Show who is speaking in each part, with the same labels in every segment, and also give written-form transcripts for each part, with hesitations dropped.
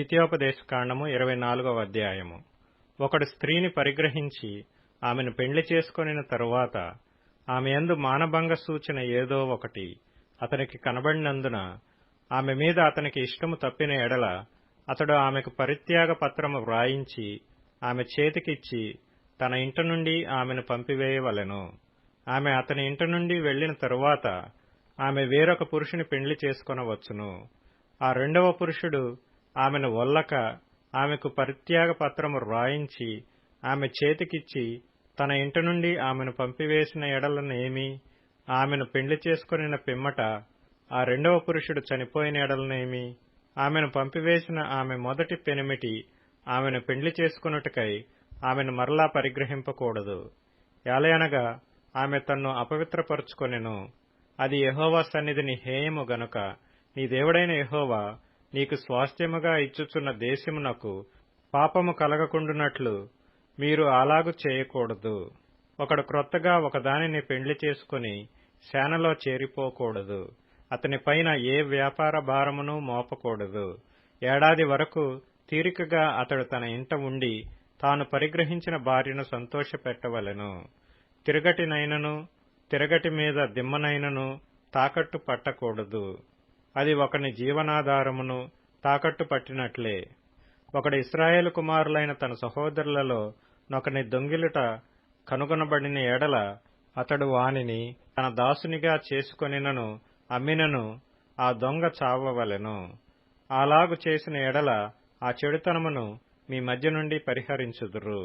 Speaker 1: ద్వితీయోపదేశకాండము 24వ అధ్యాయము. ఒకడు స్త్రీని పరిగ్రహించి ఆమెను పెండ్లి చేసుకొనిన తరువాత ఆమె యందు మానభంగ సూచన ఏదో ఒకటి అతనికి కనబడినందున ఆమె మీద అతనికి ఇష్టము తప్పిన ఎడల అతడు ఆమెకు పరిత్యాగ పత్రము వ్రాయించి ఆమె చేతికిచ్చి తన ఇంట నుండి ఆమెను పంపివేయవలెను. ఆమె అతని ఇంట నుండి వెళ్లిన తరువాత ఆమె వేరొక పురుషుని పెండ్లి చేసుకొనవచ్చును. ఆ రెండవ పురుషుడు ఆమెను వల్లక ఆమెకు పరిత్యాగ పత్రము వ్రాయించి ఆమె చేతికిచ్చి తన ఇంట నుండి ఆమెను పంపివేసిన ఎడలనేమి, ఆమెను పెండ్లి చేసుకొనిన పిమ్మట ఆ రెండవ పురుషుడు చనిపోయిన ఎడలనేమి, ఆమెను పంపివేసిన ఆమె మొదటి పెనిమిటి ఆమెను పెండ్లి చేసుకొనుటకై ఆమెను మరలా పరిగ్రహింపకూడదు. ఏలయనగా ఆమె తన్ను అపవిత్రపరుచుకొనెను. అది యెహోవా సన్నిధిని హేయము గనుక నీ దేవుడైన యెహోవా నీకు స్వాస్థ్యముగా ఇచ్చుచున్న దేశమునకు పాపము కలగకుండునట్లు మీరు అలాగు చేయకూడదు. ఒకడు క్రొత్తగా ఒకదానిని పెండ్లి చేసుకుని సేనలో చేరిపోకూడదు. అతని పైన ఏ వ్యాపార భారమును మోపకూడదు. ఏడాది వరకు తీరికగా అతడు తన ఇంట ఉండి తాను పరిగ్రహించిన భార్యను సంతోషపెట్టవలెను. తిరగటినైనను తిరగటి మీద దిమ్మనైనను తాకట్టు పట్టకూడదు. అది ఒకని జీవనాధారమును తాకట్టు పట్టినట్లే. ఒకడు ఇశ్రాయేలు కుమారులైన తన సహోదరులలో నొకని దొంగిలుట కనుగొనబడిన ఎడల అతడు వానిని తన దాసునిగా చేసుకొనినను అమ్మినను ఆ దొంగ చావవలెను. అలాగు చేసిన ఎడల ఆ చెడుతనమును మీ మధ్య నుండి పరిహరించుదురు.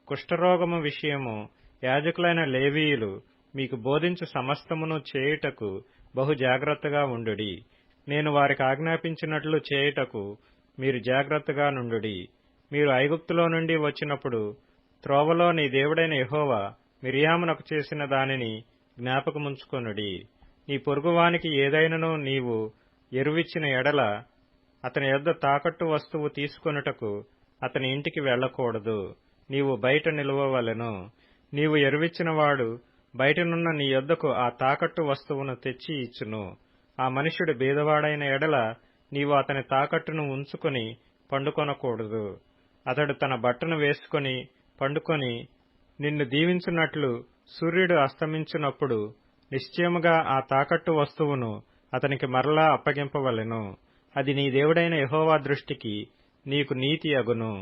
Speaker 1: కుష్ఠరోగము విషయము యాజకులైన లేవీయులు మీకు బోధించు సమస్తమును చేయుటకు బహు జాగ్రత్తగా ఉండుడి. నేను వారికి ఆజ్ఞాపించినట్లు చేయుటకు మీరు జాగ్రత్తగా నుండుడి. మీరు ఐగుప్తులో నుండి వచ్చినప్పుడు త్రోవలో నీ దేవుడైన యెహోవా మిర్యామునకు చేసిన దానిని జ్ఞాపకముంచుకొనుడి. నీ పొరుగువానికి ఏదైనను నీవు ఎరువిచ్చిన ఎడల అతని యొద్ద తాకట్టు వస్తువు తీసుకొనుటకు అతని ఇంటికి వెళ్లకూడదు. నీవు బయట నిలువవలెను. నీవు ఎరువిచ్చినవాడు బయటనున్న నీ యొద్దకు ఆ తాకట్టు వస్తువును తెచ్చి ఇచ్చును. ఆ మనుష్యుడు బీదవాడైన ఎడల నీవు అతని తాకట్టును ఉంచుకొని పండుకొనకూడదు. అతడు తన బట్టను వేసుకొని పండుకొని నిన్ను దీవించున్నట్లు సూర్యుడు అస్తమించునప్పుడు నిశ్చయముగా ఆ తాకట్టు వస్తువును అతనికి మరలా అప్పగింపవలెను. అది నీ దేవుడైన యెహోవా దృష్టికి నీకు నీతి అగును.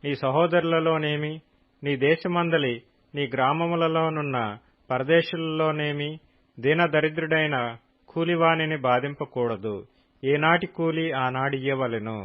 Speaker 1: నీ సహోదరులలోనేమి, నీ దేశమందలి నీ గ్రామములలోనున్న పరదేశులలోనేమి దీనదరిద్రుడైన కూలివానిని బాధింపకూడదు. ఏనాటి కూలి ఆనాడియ్యవలెను.